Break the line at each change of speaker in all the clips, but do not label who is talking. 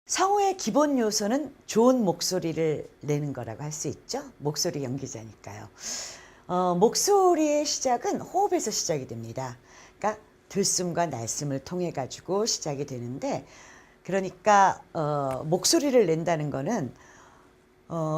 성우의 기본 요소는 좋은 목소리를 내는 거라고 할 수 있죠. 목소리 연기자니까요. 목소리의 시작은 호흡에서 시작이 됩니다. 그러니까 들숨과 날숨을 통해 가지고 시작이 되는데, 그러니까 목소리를 낸다는 거는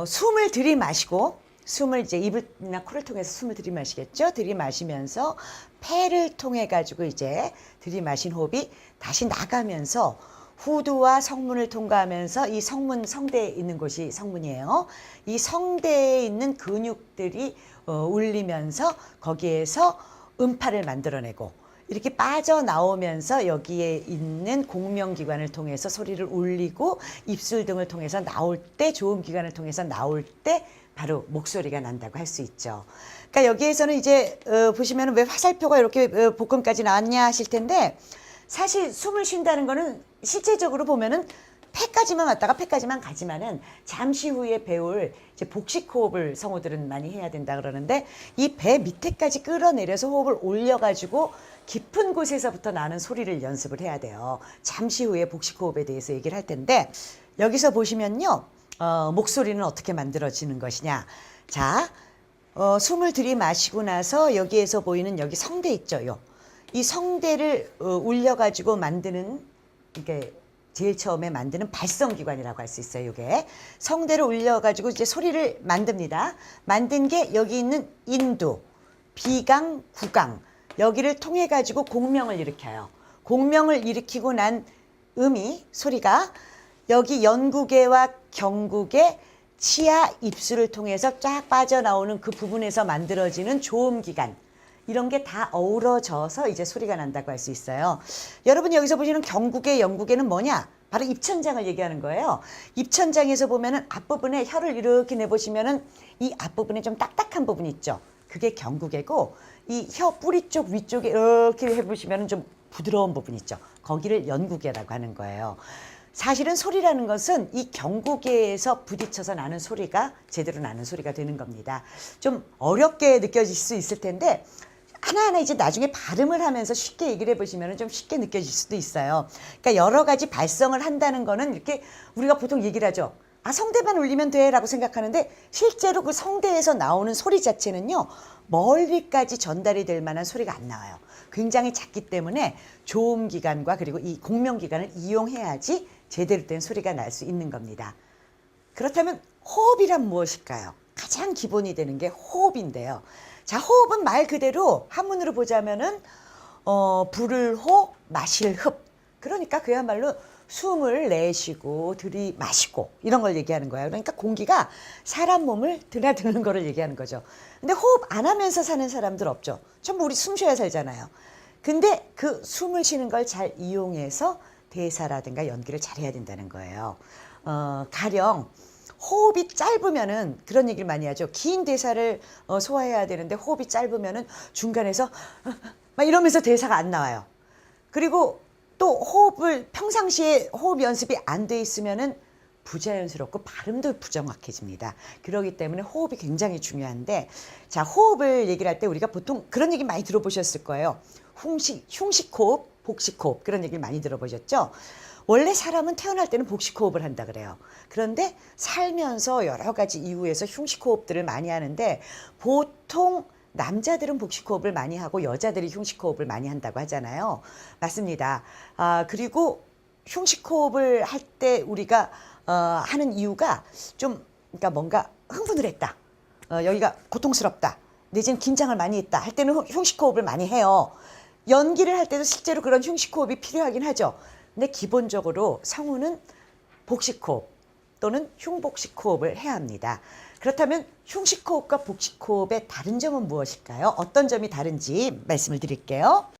숨을 들이마시고, 숨을 이제 입이나 코를 통해서 숨을 들이마시겠죠. 들이마시면서 폐를 통해 가지고 이제 들이마신 호흡이 다시 나가면서 후두와 성문을 통과하면서, 이 성문, 성대에 있는 곳이 성문이에요. 이 성대에 있는 근육들이 울리면서 거기에서 음파를 만들어내고, 이렇게 빠져나오면서 여기에 있는 공명기관을 통해서 소리를 울리고, 입술 등을 통해서 나올 때, 조음기관을 통해서 나올 때 바로 목소리가 난다고 할 수 있죠. 그러니까 여기에서는 이제 보시면 왜 화살표가 이렇게 복근까지 나왔냐 하실 텐데, 사실 숨을 쉰다는 거는 실제적으로 보면은 폐까지만 왔다가 폐까지만 가지만은 잠시 후에 배울 이제 복식호흡을 성우들은 많이 해야 된다 그러는데, 이 배 밑에까지 끌어내려서 호흡을 올려가지고 깊은 곳에서부터 나는 소리를 연습을 해야 돼요. 잠시 후에 복식호흡에 대해서 얘기를 할 텐데, 여기서 보시면요, 목소리는 어떻게 만들어지는 것이냐. 자, 숨을 들이마시고 나서 여기에서 보이는 여기 성대 있죠. 이 성대를 울려가지고 만드는, 이게 제일 처음에 만드는 발성기관이라고 할 수 있어요. 이게 성대를 울려가지고 이제 소리를 만듭니다. 만든 게 여기 있는 인두, 비강, 구강, 여기를 통해 가지고 공명을 일으켜요. 공명을 일으키고 난 음이, 소리가 여기 연구개와 경구개, 치아, 입술을 통해서 쫙 빠져나오는 그 부분에서 만들어지는 조음기관, 이런 게 다 어우러져서 이제 소리가 난다고 할 수 있어요. 여러분 여기서 보시는 경구개, 연구개는 뭐냐? 바로 입천장을 얘기하는 거예요. 입천장에서 보면은 앞부분에 혀를 이렇게 내보시면은 이 앞부분에 좀 딱딱한 부분 있죠. 그게 경구개고, 이 혀 뿌리 쪽 위쪽에 이렇게 해보시면은 좀 부드러운 부분 있죠. 거기를 연구개라고 하는 거예요. 사실은 소리라는 것은 이 경구개에서 부딪혀서 나는 소리가 제대로 나는 소리가 되는 겁니다. 좀 어렵게 느껴질 수 있을 텐데, 하나하나 이제 나중에 발음을 하면서 쉽게 얘기를 해보시면 좀 쉽게 느껴질 수도 있어요. 그러니까 여러 가지 발성을 한다는 거는 이렇게 우리가 보통 얘기를 하죠. 아, 성대만 울리면 돼 라고 생각하는데, 실제로 그 성대에서 나오는 소리 자체는요, 멀리까지 전달이 될 만한 소리가 안 나와요. 굉장히 작기 때문에 조음기관과 그리고 이 공명기관을 이용해야지 제대로 된 소리가 날 수 있는 겁니다. 그렇다면 호흡이란 무엇일까요? 가장 기본이 되는 게 호흡인데요. 자, 호흡은 말 그대로 한문으로 보자면은 불을 호, 마실 흡. 그러니까 그야말로 숨을 내쉬고 들이마시고 이런 걸 얘기하는 거예요. 그러니까 공기가 사람 몸을 드나드는 거를 얘기하는 거죠. 근데 호흡 안 하면서 사는 사람들 없죠. 전부 우리 숨 쉬어야 살잖아요. 근데 그 숨을 쉬는 걸 잘 이용해서 대사라든가 연기를 잘 해야 된다는 거예요. 가령 호흡이 짧으면은 그런 얘기를 많이 하죠. 긴 대사를 소화해야 되는데 호흡이 짧으면은 중간에서 막 이러면서 대사가 안 나와요. 그리고 또 호흡을 평상시에 호흡 연습이 안 돼 있으면은 부자연스럽고 발음도 부정확해집니다. 그렇기 때문에 호흡이 굉장히 중요한데, 자, 호흡을 얘기를 할 때 우리가 보통 그런 얘기 많이 들어보셨을 거예요. 흉식호흡, 복식호흡, 그런 얘기를 많이 들어보셨죠? 원래 사람은 태어날 때는 복식호흡을 한다 그래요. 그런데 살면서 여러 가지 이유에서 흉식호흡들을 많이 하는데, 보통 남자들은 복식호흡을 많이 하고 여자들이 흉식호흡을 많이 한다고 하잖아요. 맞습니다. 그리고 흉식호흡을 할 때 우리가 하는 이유가 좀, 그러니까 뭔가 흥분을 했다, 여기가 고통스럽다, 내지는 긴장을 많이 했다 할 때는 흉식호흡을 많이 해요. 연기를 할 때도 실제로 그런 흉식호흡이 필요하긴 하죠. 근데 기본적으로 성우는 복식호흡 또는 흉복식호흡을 해야 합니다. 그렇다면 흉식호흡과 복식호흡의 다른 점은 무엇일까요? 어떤 점이 다른지 말씀을 드릴게요.